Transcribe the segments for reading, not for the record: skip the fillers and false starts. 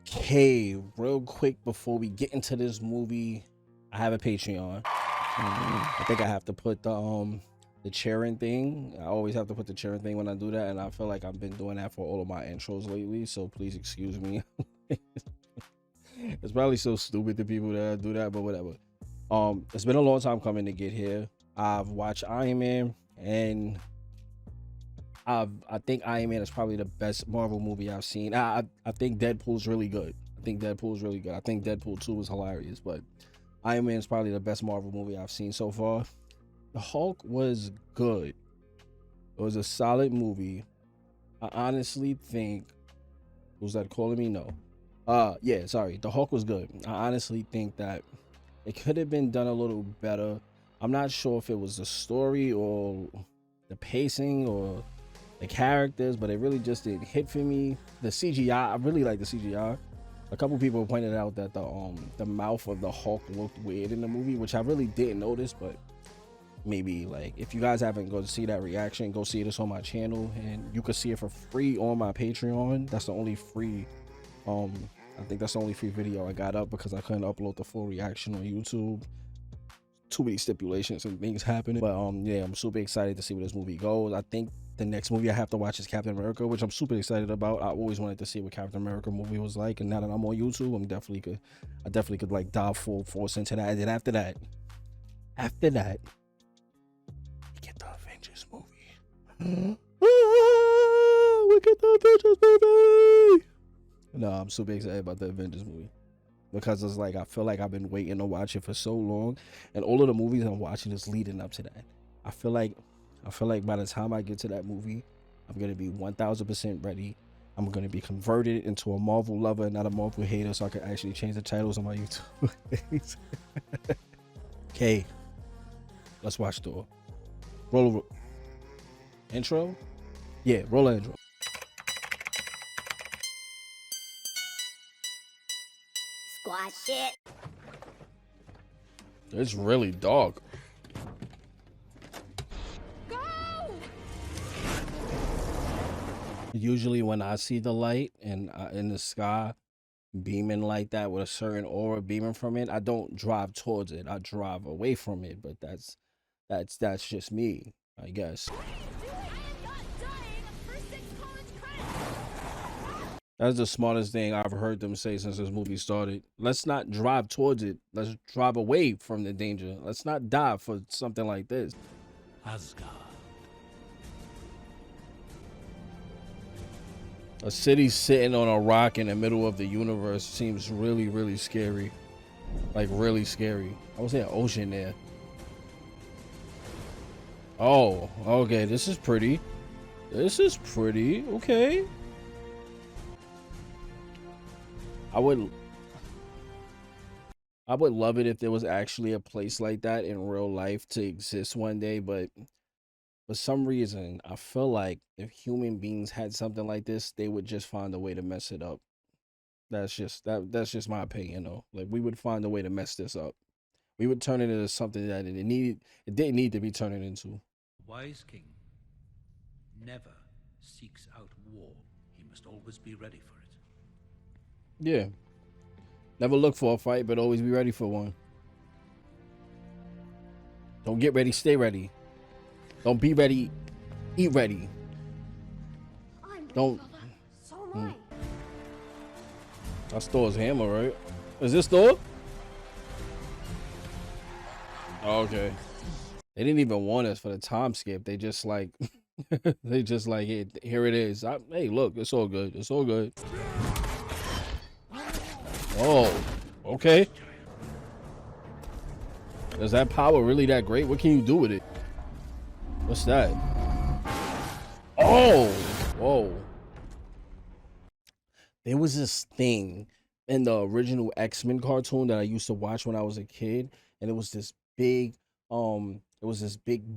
Okay, real quick before we get into this movie, I have a Patreon. I think I have to put the cheering thing. I always have to put the cheering thing when I do that, and I feel like I've been doing that for all of my intros lately. So please excuse me. It's probably so stupid to people that do that, but whatever. It's been a long time coming to get here. I've watched Iron Man, and I think Iron Man is probably the best Marvel movie I've seen. I think Deadpool's really good. I think Deadpool 2 is hilarious, but Iron Man is probably the best Marvel movie I've seen so far. The Hulk was good. It was a solid movie. I honestly think, was that calling me? No. Yeah, sorry. The Hulk was good. I honestly think that it could have been done a little better. I'm not sure if it was the story or the pacing or the characters, but it really just didn't hit for me. The CGI, I really like the CGI. A couple people pointed out that the mouth of the Hulk looked weird in the movie, which I really didn't notice, but maybe, like, if you guys haven't go to see that reaction, go see this on my channel, and you can see it for free on my Patreon. That's the only free I think that's the only free video I got up because I couldn't upload the full reaction on YouTube. Too many stipulations and things happening, but yeah, I'm super excited to see where this movie goes. I think the next movie I have to watch is Captain America, which I'm super excited about. I always wanted to see what Captain America movie was like, and now that I'm on YouTube, I definitely could like dive full force into that. And then after that, we get the Avengers movie. We get the Avengers movie. No, I'm super excited about the Avengers movie because it's like I feel like I've been waiting to watch it for so long, and all of the movies I'm watching is leading up to that. I feel like by the time I get to that movie, I'm gonna be 1000% ready. I'm gonna be converted into a Marvel lover, not a Marvel hater, so I can actually change the titles on my YouTube. Okay, let's watch Thor. Roll intro. Yeah, roll an intro. Squash it. It's really dark. Go! Usually when I see the light and in the sky beaming like that with a certain aura beaming from it, I don't drive towards it. I drive away from it, but that's just me, I guess. That's the smartest thing I've heard them say since this movie started. Let's not drive towards it. Let's drive away from the danger. Let's not die for something like this. Asgard. A city sitting on a rock in the middle of the universe seems really, really scary. Like, really scary. I was saying ocean there. Oh, okay. This is pretty. This is pretty. Okay. I would love it if there was actually a place like that in real life to exist one day, but for some reason, I feel like if human beings had something like this, they would just find a way to mess it up. That's just my opinion though. Like, we would find a way to mess this up. We would turn it into something that it didn't need to be turning into. Wise king never seeks out war. He must always be ready for it. Yeah. Never look for a fight, but always be ready for one. Don't get ready, stay ready. Don't be ready, eat ready. Don't. So am I. That's Thor's hammer, right? Is this Thor? Oh, okay. They didn't even want us for the time skip. They just like, hey, here it is. Hey, look, it's all good. It's all good. Oh, okay. Is that power really that great? What can you do with it? What's that? Oh, whoa. There was this thing in the original X-Men cartoon that I used to watch when I was a kid, and it was this big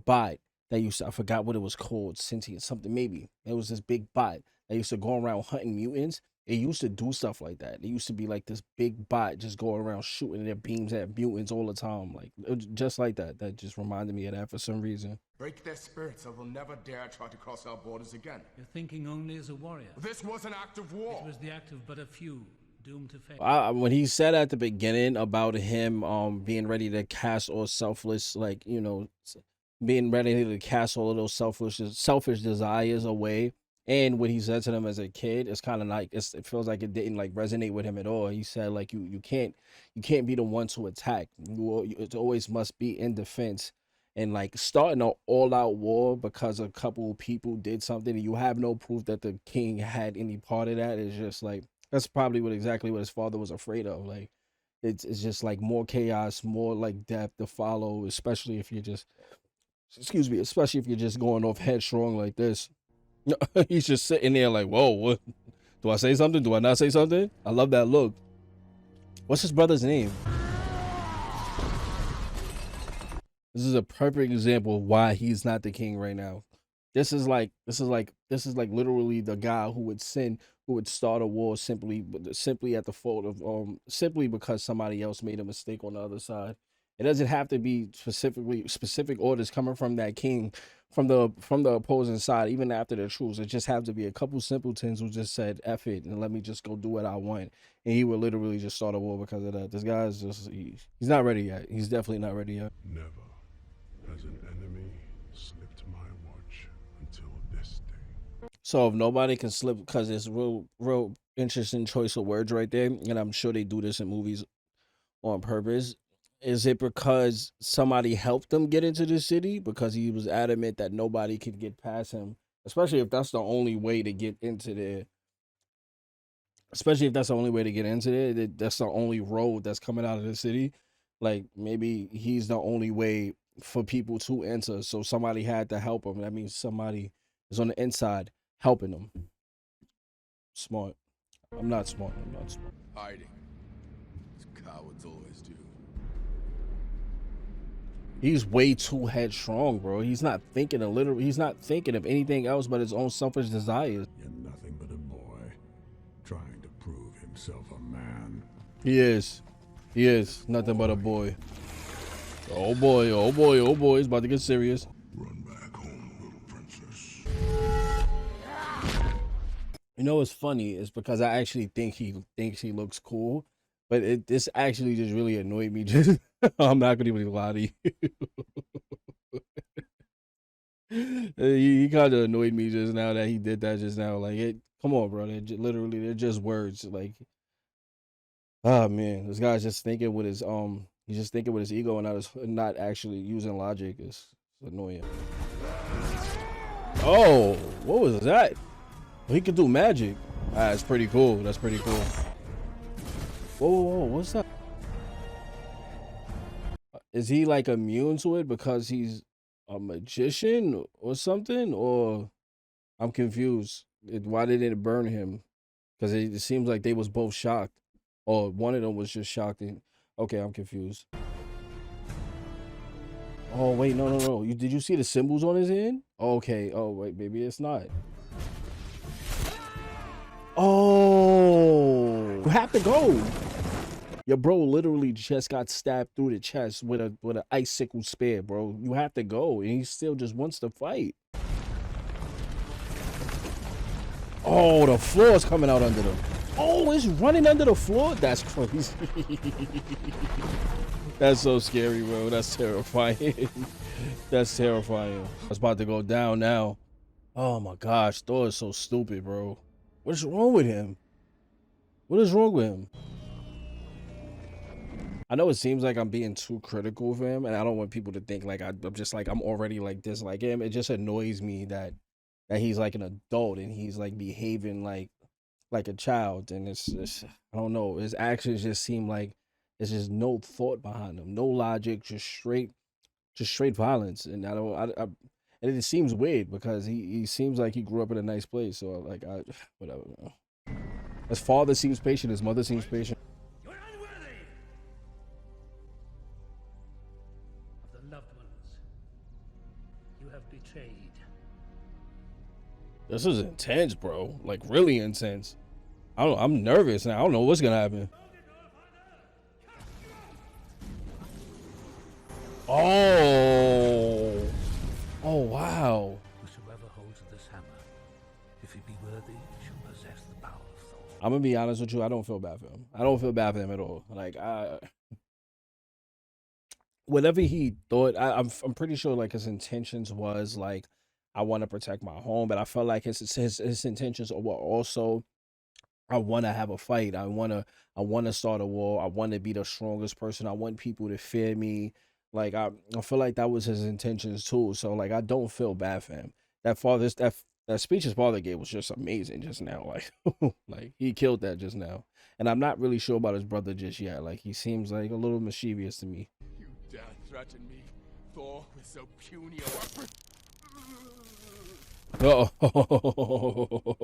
bot that used to, I forgot what it was called, sentient something maybe. It was this big bot that used to go around hunting mutants. It used to do stuff like that. It used to be like this big bot just going around shooting their beams at mutants all the time. Like, it was just like that. That just reminded me of that for some reason. Break their spirits or they'll never dare try to cross our borders again. You're thinking only as a warrior. This was an act of war. It was the act of but a few doomed to fail. When he said at the beginning about him being ready to cast all selfless, like, you know, being ready to cast all of those selfish desires away, and what he said to them as a kid, it's kind of like it feels like it didn't like resonate with him at all. He said like you can't be the one to attack. It always must be in defense. And like starting an all-out war because a couple of people did something and you have no proof that the king had any part of that is just like, that's probably exactly what his father was afraid of. Like it's just like more chaos, more like death to follow, especially if you're just, excuse me, especially if you're just going off headstrong like this. He's just sitting there like, whoa, what? Do I say something? Do I not say something? I love that look. What's his brother's name? This is a perfect example of why he's not the king right now. This is like literally the guy who would start a war simply at the fault of simply because somebody else made a mistake on the other side. It doesn't have to be specific orders coming from that king, from the opposing side, even after the truce. It just have to be a couple simpletons who just said F it and let me just go do what I want. And he would literally just start a war because of that. This guy is just he's not ready yet. He's definitely not ready yet. Never has an enemy slipped my watch until this day. So if nobody can slip, because it's real interesting choice of words right there, and I'm sure they do this in movies on purpose. Is it because somebody helped him get into the city because he was adamant that nobody could get past him, especially if that's the only way to get into there? Especially if that's the only way to get into there, that's the only road that's coming out of the city. Like maybe he's the only way for people to enter, so somebody had to help him. That means somebody is on the inside helping him. Smart. I'm not smart. Hiding. As cowards always do. He's way too headstrong, bro. He's not thinking of anything else but his own selfish desires. You're nothing but a boy trying to prove himself a man. He is nothing but a boy. Oh boy, it's about to get serious. Run back home, little princess. You know what's funny is because I actually think he thinks he looks cool, but this actually just really annoyed me. Just I'm not gonna even lie to you. He kind of annoyed me just now that he did that just now. Like, come on, bro. They're just words. Like, oh man, this guy's just thinking with his he's just thinking with his ego and not actually using logic. It's annoying. Oh, what was that? He could do magic. That's pretty cool. That's pretty cool. Whoa, what's that? Is he like immune to it because he's a magician or something? Or I'm confused. Why didn't it burn him? Because it seems like they was both shocked. Or one of them was just shocked. Okay, I'm confused. Oh, wait, no. Did you see the symbols on his hand? Okay. Oh, wait, maybe it's not. Oh, you have to go. Your bro literally just got stabbed through the chest with an icicle spear, bro. You have to go, and he still just wants to fight. Oh, the floor is coming out under them. Oh, it's running under the floor? That's crazy. That's so scary, bro. That's terrifying. That's terrifying. It's about to go down now. Oh my gosh, Thor is so stupid, bro. What is wrong with him? What is wrong with him? I know it seems like I'm being too critical of him, and I don't want people to think like I'm just like I'm already like this like him. It just annoys me that he's like an adult and he's like behaving like a child, and it's just, I don't know, his actions just seem like there's just no thought behind them, no logic, just straight violence. And and it seems weird because he seems like he grew up in a nice place, so like whatever. His father seems patient, his mother seems patient. You're unworthy of the loved ones you have betrayed. This is intense, bro. Like really intense. I'm nervous now. I don't know what's gonna happen. Oh wow. Whosoever holds this hammer, if he be worthy, shall possess the power of Thor. I'm gonna be honest with you. I don't feel bad for him. I don't feel bad for him at all. Like whatever he thought, I'm pretty sure like his intentions was like, I want to protect my home, but I felt like his intentions were also, I want to have a fight. I want to start a war. I want to be the strongest person. I want people to fear me. Like I feel like that was his intentions too. So like I don't feel bad for him. That speech his father gave was just amazing just now. Like like he killed that just now. And I'm not really sure about his brother just yet. Like he seems like a little mischievous to me. You dare threaten me, Thor, with so puny a weapon? Oh,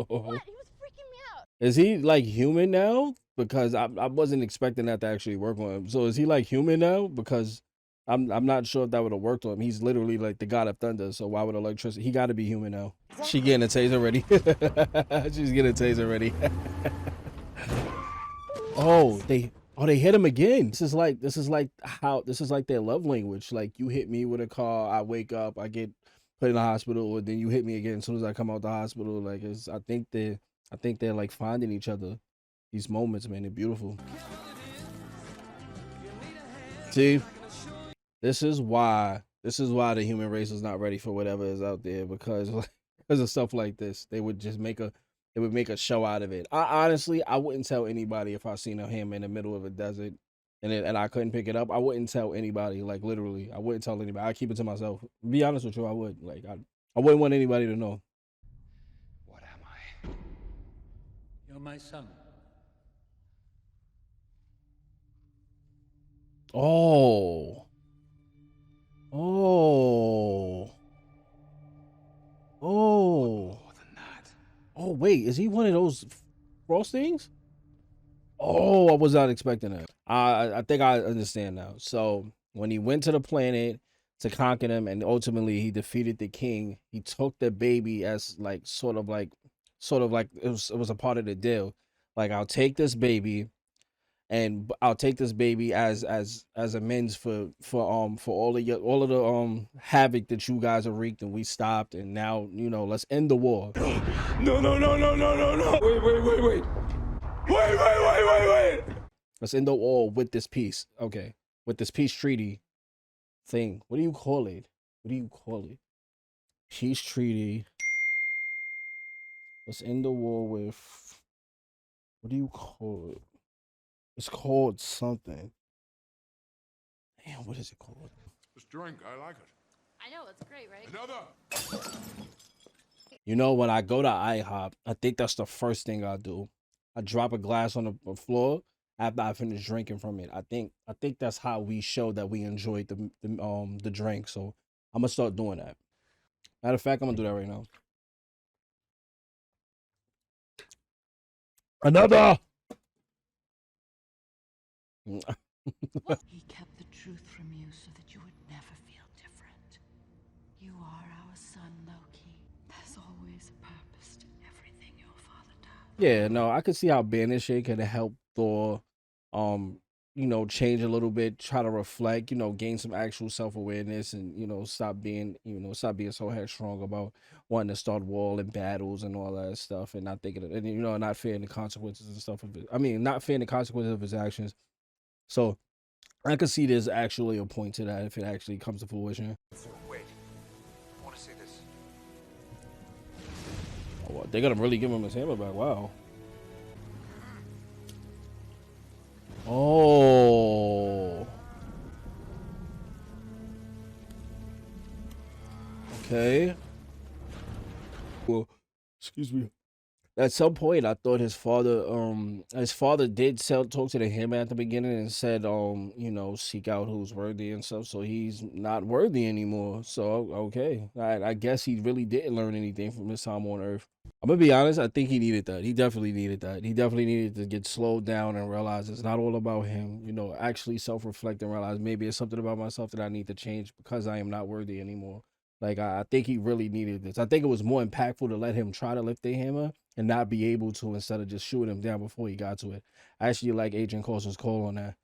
What? He was freaking me out. is he like human now? Because I wasn't expecting that to actually work on him. So is he like human now? Because I'm not sure if that would have worked on him. He's literally like the god of thunder. So why would electricity? He got to be human now. She getting a taser ready. She's getting a taser ready. They hit him again. This is like their love language. Like you hit me with a car, I wake up, I get put in the hospital, or then you hit me again as soon as I come out the hospital. Like I think they're like finding each other. These moments, man, they're beautiful. See, this is why the human race is not ready for whatever is out there, because because of stuff like this. They would make a show out of it. I wouldn't tell anybody if I seen a hammer in the middle of a desert and I couldn't pick it up. I wouldn't tell anybody, like literally. I wouldn't tell anybody. I keep it to myself. Be honest with you, I would. Like I wouldn't want anybody to know. What am I? You're my son. Oh. Oh. Oh. More than that. Oh, wait, is he one of those frostings? Oh, I was not expecting that. I think I understand now. So when he went to the planet to conquer them, and ultimately he defeated the king, he took the baby as like sort of like it was a part of the deal. Like I'll take this baby as amends for all of the havoc that you guys have wreaked, and we stopped, and now let's end the war. No, no, no, no, no, no, no! Wait! Wait! Let's end the war with this peace. Okay, with this peace treaty thing. What do you call it? What do you call it? Peace treaty. Let's end the war with. What do you call it? It's called something. Damn, what is it called? This drink, I like it. I know, it's great, right? Another! When I go to IHOP, I think that's the first thing I do. I drop a glass on the floor after I finish drinking from it. I think that's how we show that we enjoyed the drink. So I'm gonna start doing that. Matter of fact, I'm gonna do that right now. Another. He kept the truth from you so that you would never feel different. You are our son, Loki. There's always a purpose to everything your father does. Yeah, no, I could see how banishing could help Thor, change a little bit, try to reflect, gain some actual self-awareness, and stop being so headstrong about wanting to start war and battles and all that stuff, and not thinking of, and not fearing the consequences and stuff of it. I mean, not fearing the consequences of his actions. So I could see there's actually a point to that if it actually comes to fruition. Wait. I want to see this. Oh, well, they're gonna really give him his hammer back. Wow. Oh. Okay. Well, excuse me. At some point, I thought his father did talk to the hammer at the beginning and said, seek out who's worthy and stuff. So he's not worthy anymore. So okay, I guess he really didn't learn anything from his time on Earth. I'm gonna be honest. I think he needed that. He definitely needed that. He definitely needed to get slowed down and realize it's not all about him. Actually self-reflect and realize maybe it's something about myself that I need to change because I am not worthy anymore. Like I think he really needed this. I think it was more impactful to let him try to lift the hammer and not be able to, instead of just shooting him down before he got to it. I actually like Agent Coulson's call on that.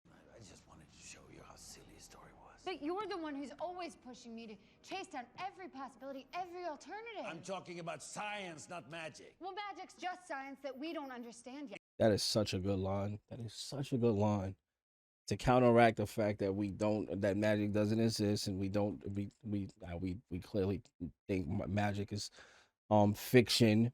I just wanted to show you how silly his story was. But you're the one who's always pushing me to chase down every possibility, every alternative. I'm talking about science, not magic. Well, magic's just science that we don't understand yet. That is such a good line. That is such a good line to counteract the fact that that magic doesn't exist, and we clearly think magic is fiction.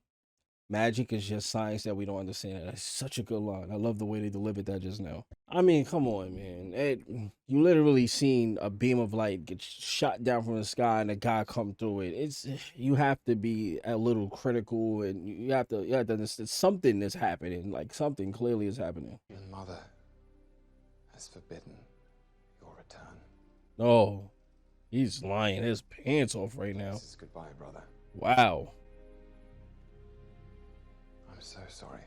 Magic is just science that we don't understand. That's such a good line. I love the way they delivered that just now. I mean, come on, man. You literally seen a beam of light get shot down from the sky and a guy come through it. You have to be a little critical, and you have to understand something is happening. Like, something clearly is happening. Your mother has forbidden your return. Oh, he's lying his pants off right now. This is goodbye, brother. Wow. I'm so sorry.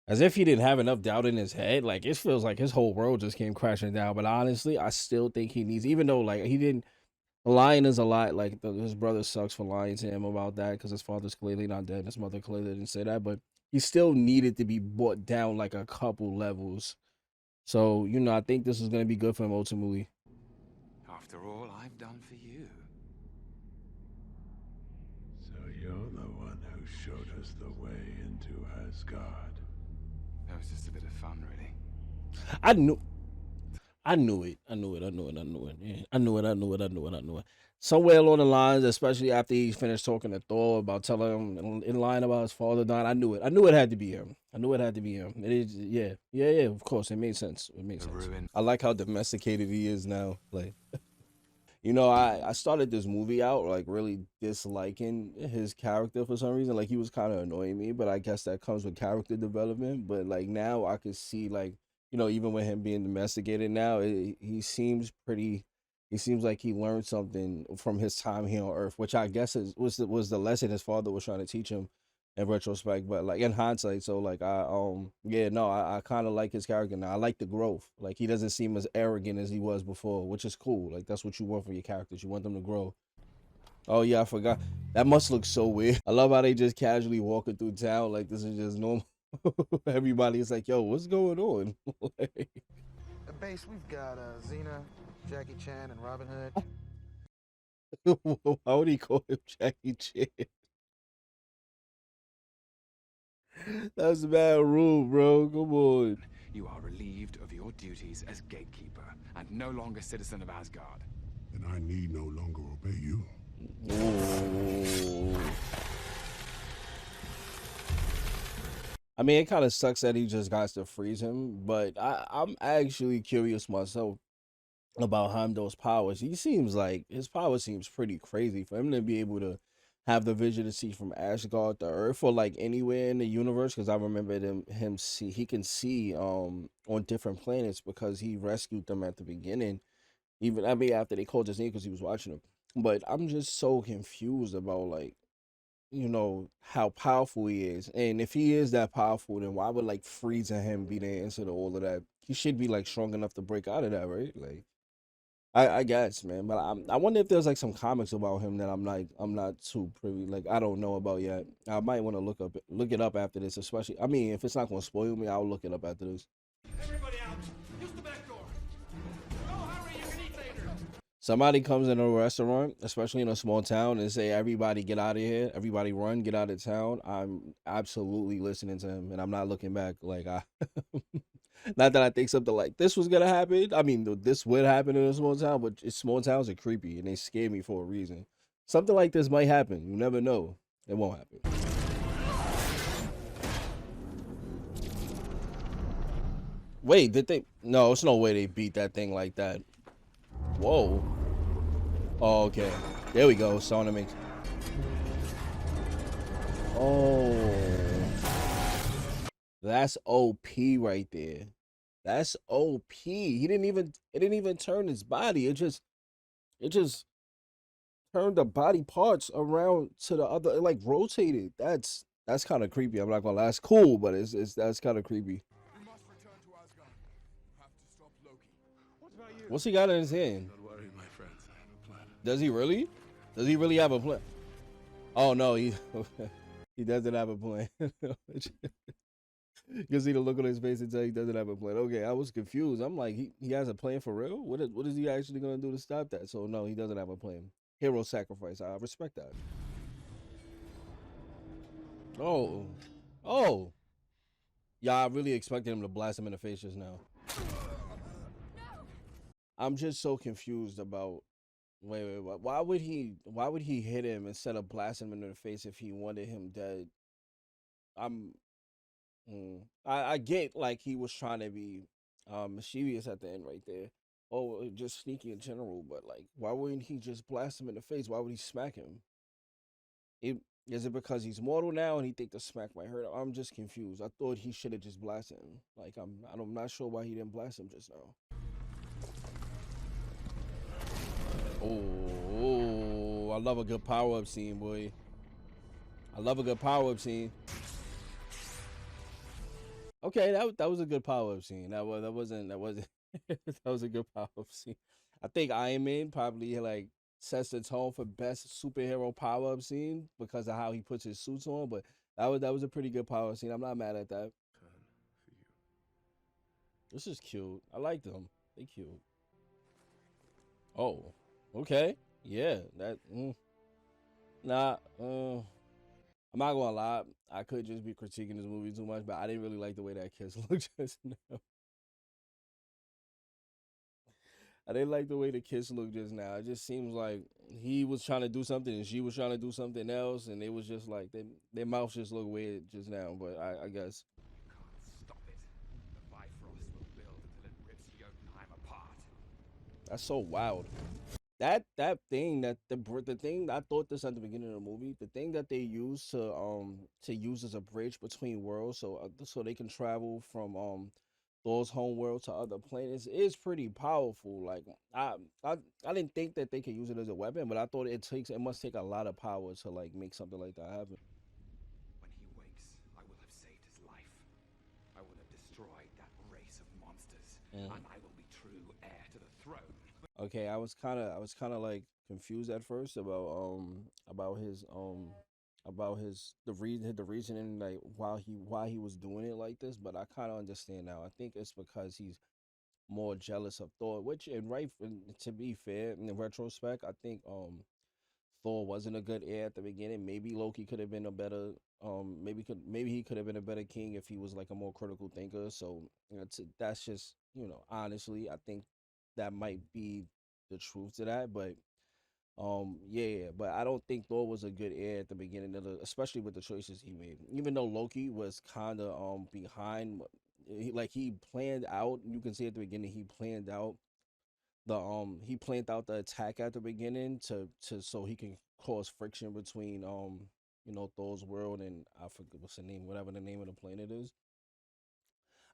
As if he didn't have enough doubt in his head. Like, it feels like his whole world just came crashing down. But honestly, I still think he needs, even though, like, he didn't, lying is a lot. Like, his brother sucks for lying to him about that because his father's clearly not dead. His mother clearly didn't say that. But he still needed to be brought down, like, a couple levels. So, you know, I think this is going to be good for him ultimately. After all I've done for you. So you're the one who showed us the way into Asgard. That was just a bit of fun, really. I knew it. Yeah, I knew it. Somewhere along the lines, especially after he finished talking to Thor about telling him in line about his father dying, I knew it. I knew it had to be him. It is, yeah. Of course, it made sense. Ruin. I like how domesticated he is now. Like, you know, I started this movie out like really disliking his character for some reason. Like, he was kind of annoying me, but I guess that comes with character development. But like, now I could see, like, you know, even with him being domesticated now, he seems like he learned something from his time here on Earth, which I guess was the lesson his father was trying to teach him in retrospect. But like, in hindsight, so like, I kind of like his character now. I like the growth. Like, he doesn't seem as arrogant as he was before, which is cool. Like, that's what you want from your characters. You want them to grow. Oh yeah, I forgot. That must look so weird. I love how they just casually walking through town like this is just normal. Everybody's like, yo, what's going on? Like, At base, we've got Xena, Jackie Chan, and Robin Hood. why would he call him Jackie Chan? That's bad rule, bro. Come on. You are relieved of your duties as gatekeeper and no longer citizen of Asgard. Then I need no longer obey you. Ooh. I mean, it kind of sucks that he just got to freeze him, but I'm actually curious myself about Heimdall's powers. His power seems pretty crazy for him to be able to have the vision to see from Asgard to Earth or like anywhere in the universe. Because I remember he can see on different planets because he rescued them at the beginning. Even after they called his name because he was watching them. But I'm just so confused about, like, you know, how powerful he is. And if he is that powerful, then why would like freezing him be the answer to all of that? He should be like strong enough to break out of that, right? Like, I guess, man. But I wonder if there's like some comics about him that I'm not too privy. Like, I don't know about yet. I might want to look it up after this, especially. I mean, if it's not gonna spoil me, I'll look it up after this. Everybody out! Use the back door! Go, hurry, you can eat later! Somebody comes in a restaurant, especially in a small town, and say, everybody get out of here, everybody run, get out of town. I'm absolutely listening to him, and I'm not looking back. Like, not that I think something like this was gonna happen. I mean, this would happen in a small town, but small towns are creepy, and they scare me for a reason. Something like this might happen. You never know. It won't happen. Wait, did they? No, it's no way they beat that thing like that. Whoa. Oh, okay. There we go. Sonic makes. Oh. That's OP right there. That's OP. It didn't even turn his body. It just turned the body parts around to the other. It like rotated. That's kind of creepy. I'm not gonna lie. That's cool, but that's kind of creepy. We must return to Asgard. We have to stop Loki. What about you? What's he got in his hand? Don't worry, my friends. I have a plan. Does he really? Does he really have a plan? Oh no, he doesn't have a plan. You can see the look on his face and tell he doesn't have a plan. Okay, I was confused. I'm like, he has a plan for real? What is he actually gonna do to stop that? So no, he doesn't have a plan. Hero sacrifice. I respect that. Oh. Oh. Yeah, I really expected him to blast him in the face just now. I'm just so confused about wait. Why would he hit him instead of blasting him in the face if he wanted him dead? I'm I get like he was trying to be mischievous at the end right there. Oh, just sneaky in general, but like why wouldn't he just blast him in the face? Why would he smack him? It, is it because he's mortal now and he think the smack might hurt him? I'm just confused. I thought he should have just blasted him. Like I'm not sure why he didn't blast him just now. Oh, I love a good power up scene, boy. I love a good power up scene. Okay, that was a good power up scene. That wasn't that was a good power up scene. I think Iron Man probably like sets the tone for best superhero power up scene because of how he puts his suits on. But that was a pretty good power up scene. I'm not mad at that. This is cute. I like them. They cute. Oh, okay. Yeah, that. Nah. I'm not gonna lie. I could just be critiquing this movie too much, but I didn't really like the way that kiss looked just now. I didn't like the way the kiss looked just now. It just seems like he was trying to do something and she was trying to do something else, and it was just like their mouths just look weird just now. But I guess You can't stop it. The Bifrost will build until it rips Jotunheim apart. that's so wild. That thing that the thing I thought this at the beginning of the movie, the thing that they use to use as a bridge between worlds, so they can travel from Thor's home world to other planets is pretty powerful. Like I I didn't think that they could use it as a weapon, but I thought it must take a lot of power to like make something like that happen. When he wakes, I will have saved his life. I will have destroyed that race of monsters, and I will be true heir to the throne. Okay, I was kind of like confused at first about his the reasoning like why he was doing it like this, but I kind of understand now. I think it's because he's more jealous of Thor, which and right and to be fair, in retrospect, I think Thor wasn't a good heir at the beginning. Maybe Loki could have been a better maybe he could have been a better king if he was like a more critical thinker. So that's just honestly, I think that might be the truth to that. But yeah, but I don't think Thor was a good heir at the beginning of especially with the choices he made. Even though Loki was kind of behind, he planned out. You can see at the beginning he planned out the attack at the beginning to so he can cause friction between Thor's world and I forget what's the name, whatever the name of the planet is.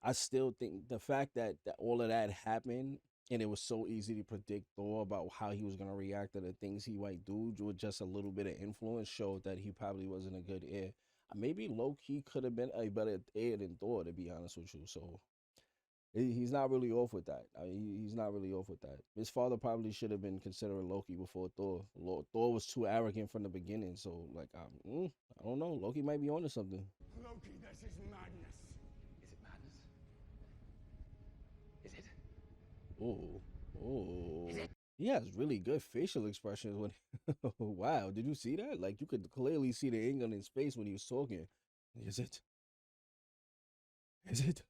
I still think the fact that all of that happened and it was so easy to predict Thor about how he was gonna react to the things he might do with just a little bit of influence showed that he probably wasn't a good heir. Maybe low key could have been a better heir than Thor, to be honest with you. So he's not really off with that. He's not really off with that. His father probably should have been considering Loki before Thor. Thor was too arrogant from the beginning. So like, I don't know. Loki might be onto something. Loki, this is madness. Is it madness? Is it? Oh, oh. He has really good facial expressions when. Wow, did you see that? Like you could clearly see the anger in his face when he was talking. Is it? Is it?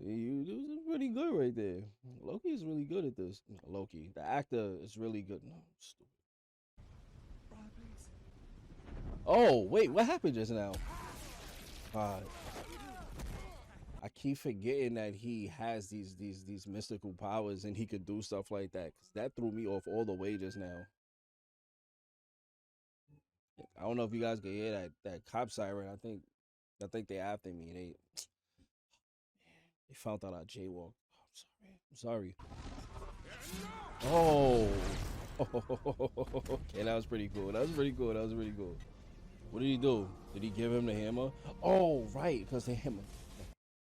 You this is pretty good right there. Loki is really good at this. Loki, the actor is really good. No, stupid. Oh wait, what happened just now? Uh, I keep forgetting that he has these mystical powers and he could do stuff like that. Cause that threw me off all the way just now. I don't know if you guys can hear that cop siren. I think they after me. They found out I jaywalk. I'm sorry. Oh. Okay, that was pretty cool. That was pretty cool. That was really cool. What did he do? Did he give him the hammer? Oh, right, because the hammer.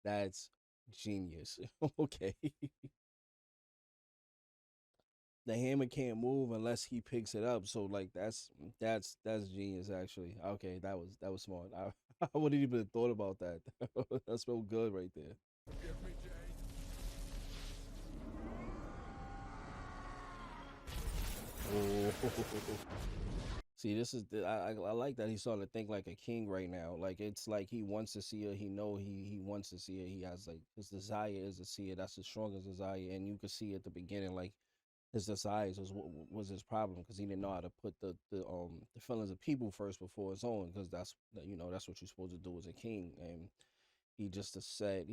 That's genius. Okay. The hammer can't move unless he picks it up. So like that's genius actually. Okay, that was smart. I wouldn't even have thought about that. That's real good right there. Forgive me, Jane. Oh. See, this is I like that he's starting to think like a king right now. Like it's like he wants to see her. He know he wants to see her. He has like his desire is to see her. That's his strongest desire, and you could see at the beginning like his desires was his problem because he didn't know how to put the feelings of people first before his own because that's what you're supposed to do as a king. And he just said,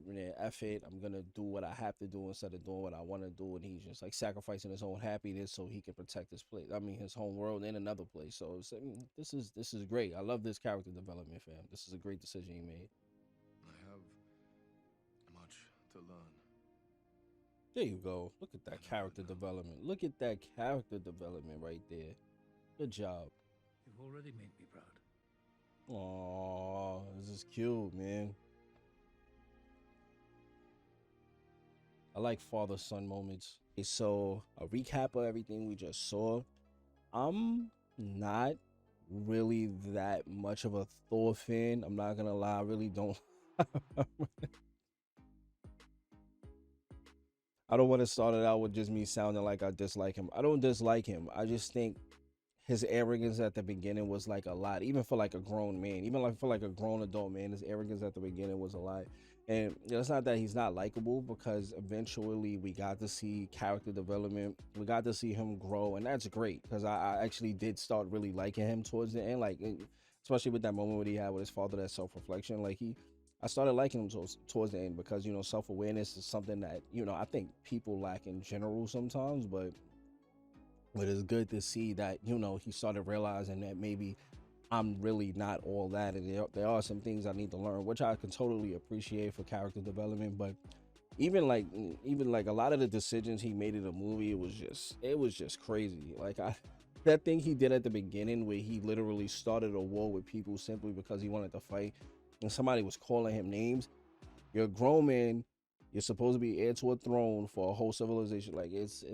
man, F it, I'm gonna do what I have to do instead of doing what I want to do, and he's just like sacrificing his own happiness so he can protect his place. I mean, his home world and another place. So this is great. I love this character development, fam. This is a great decision he made. I have much to learn. There you go. Look at that character development. Look at that character development right there. Good job. You've already made me proud. Aww, this is cute, man. I like father-son moments. Okay, so a recap of everything we just saw. I'm not really that much of a Thor fan. I'm not gonna lie, I really don't. I don't want to start it out with just me sounding like I dislike him. I don't dislike him. I just think his arrogance at the beginning was like a lot, even for like a grown man, even like for like a grown adult man. His arrogance at the beginning was a lot, and it's not that he's not likable because eventually we got to see character development. We got to see him grow, and that's great because I actually did start really liking him towards the end, like especially with that moment where he had with his father, that self-reflection. I started liking him towards the end because self-awareness is something that I think people lack in general sometimes, but it's good to see that he started realizing that maybe I'm really not all that, and there are some things I need to learn, which I can totally appreciate for character development. But even like a lot of the decisions he made in the movie, it was just crazy. Like that thing he did at the beginning where he literally started a war with people simply because he wanted to fight, and somebody was calling him names. You're a grown man. You're supposed to be heir to a throne for a whole civilization. Like it's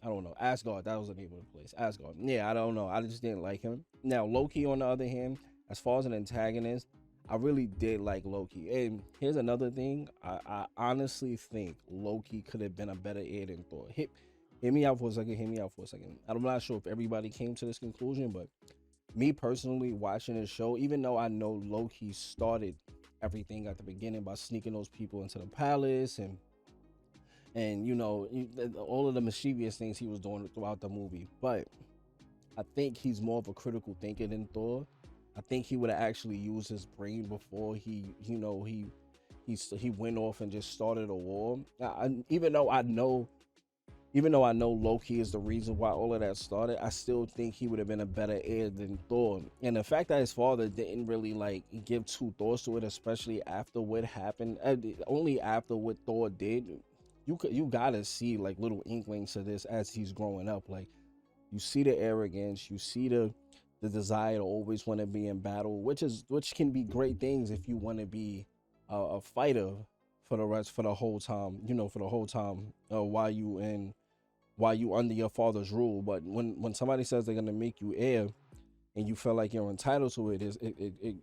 I don't know. Asgard, that was the name of the place. Asgard. Yeah, I don't know. I just didn't like him. Now Loki, on the other hand, as far as an antagonist, I really did like Loki. And here's another thing. I honestly think Loki could have been a better heir than Thor. Hit me out for a second. Hear me out for a second. I'm not sure if everybody came to this conclusion, but me personally watching this show, even though I know Loki started everything at the beginning by sneaking those people into the palace and all of the mischievous things he was doing throughout the movie, but I think he's more of a critical thinker than Thor. I think he would have actually used his brain before he went off and just started a war. Even though I know Loki is the reason why all of that started, I still think he would have been a better heir than Thor. And the fact that his father didn't really like give two thoughts to it, especially after what happened, only after what Thor did, you gotta see like little inklings to this as he's growing up. Like you see the arrogance, you see the desire to always want to be in battle, which can be great things if you want to be a fighter for the whole time, while you under your father's rule. But when somebody says they're gonna make you heir and you feel like you're entitled to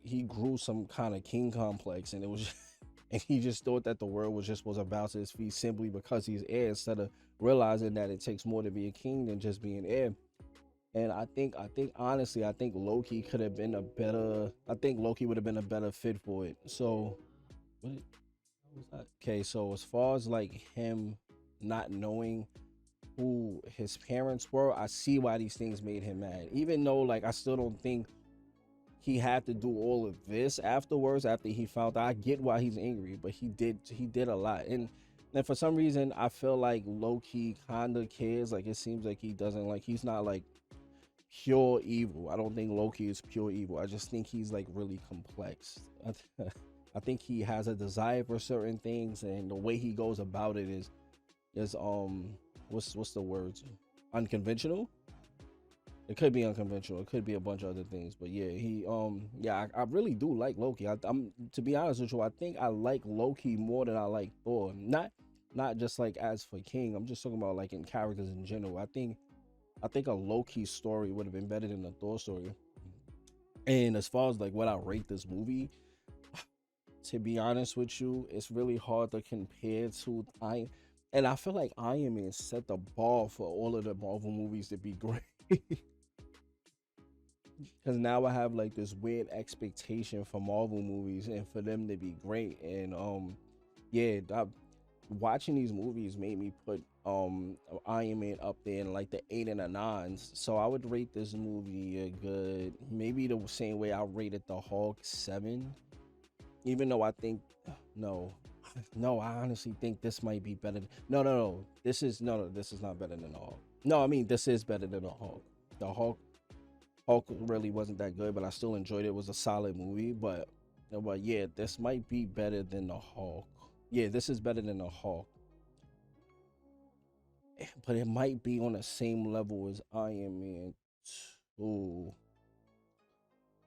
he grew some kind of king complex, and it was and he just thought that the world was just supposed to bow to his feet simply because he's heir, instead of realizing that it takes more to be a king than just being heir. And I think honestly, I think Loki would have been a better fit for it. So what was that? Okay, so as far as like him not knowing who his parents were, I see why these things made him mad. Even though like I still don't think he had to do all of this afterwards, after he found out. I get why he's angry, but he did a lot. And for some reason I feel like Loki kinda cares. Like it seems like he doesn't, like he's not like pure evil. I don't think Loki is pure evil. I just think he's like really complex. I think he has a desire for certain things, and the way he goes about it is what's the words? Unconventional? It could be unconventional. It could be a bunch of other things. But yeah, I really do like Loki. I'm to be honest with you, I think I like Loki more than I like Thor. Not just like as for King. I'm just talking about like in characters in general. I think a Loki story would have been better than a Thor story. And as far as like what I rate this movie, to be honest with you, it's really hard to compare to and I feel like Iron Man set the bar for all of the Marvel movies to be great. Because now I have like this weird expectation for Marvel movies and for them to be great. And yeah, watching these movies made me put Iron Man up there in like the 8 and the 9s. So I would rate this movie a good, maybe the same way I rated the Hulk 7. Even though I think no, I honestly think this might be better. No. This is this is not better than the Hulk. No, I mean this is better than the Hulk. The Hulk really wasn't that good, but I still enjoyed it. It was a solid movie, but yeah, this might be better than the Hulk. Yeah, this is better than the Hulk. But it might be on the same level as Iron Man 2.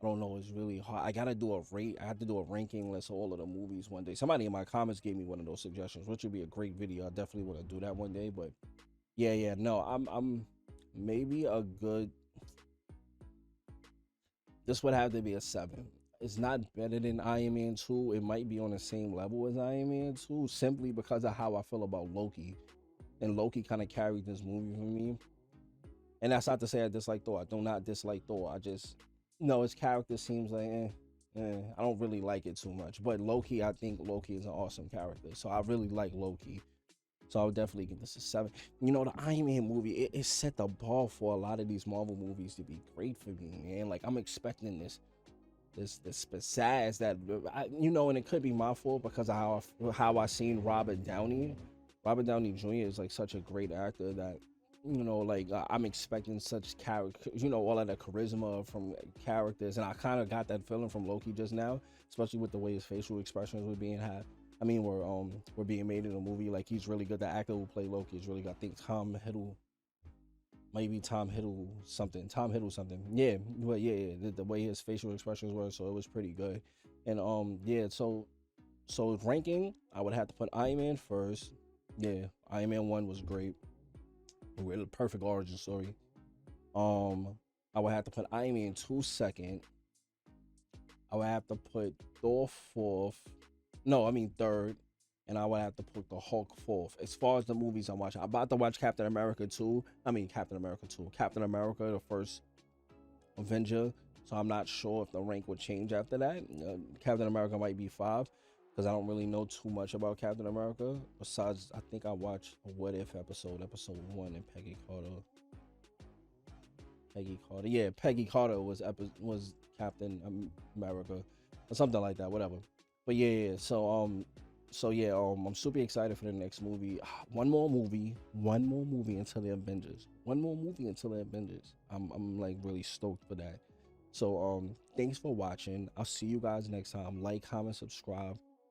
I don't know. It's really hard. I gotta do a rate. I have to do a ranking list of all of the movies one day. Somebody in my comments gave me one of those suggestions, which would be a great video. I definitely want to do that one day. But yeah. No, I'm maybe a good. This would have to be a 7. It's not better than Iron Man 2. It might be on the same level as Iron Man 2, simply because of how I feel about Loki. And Loki kind of carried this movie for me. And that's not to say I dislike Thor. I do not dislike Thor. I just, no, his character seems like, I don't really like it too much. But Loki, I think Loki is an awesome character. So I really like Loki. So I would definitely give this a 7. You know, the Iron Man movie, it set the bar for a lot of these Marvel movies to be great for me, man. Like, I'm expecting this pizzazz that, and it could be my fault because of how I seen Robert Downey. Robert Downey Jr. is like such a great actor that, I'm expecting such character, all of the charisma from characters. And I kind of got that feeling from Loki just now, especially with the way his facial expressions were being had. Were being made in a movie. Like, he's really good. The actor who played Loki is really good. I think Tom Hiddle something. Yeah, but yeah. The way his facial expressions were, so it was pretty good. And so ranking, I would have to put Iron Man first. Yeah, Iron Man 1 was great. Really perfect origin story. I would have to put Iron Man 2 second. I would have to put Thor fourth. No, I mean third. And I would have to put the Hulk fourth. As far as the movies I'm watching, I'm about to watch Captain America 2. Captain America, the first Avenger. So I'm not sure if the rank would change after that. Captain America might be 5 because I don't really know too much about Captain America. Besides, I think I watched a What If episode 1, and Peggy Carter. Yeah, Peggy Carter was Captain America or something like that. Whatever. But yeah. So I'm super excited for the next movie. One more movie until the Avengers. I'm like really stoked for that. So thanks for watching. I'll see you guys next time. Like, comment, subscribe.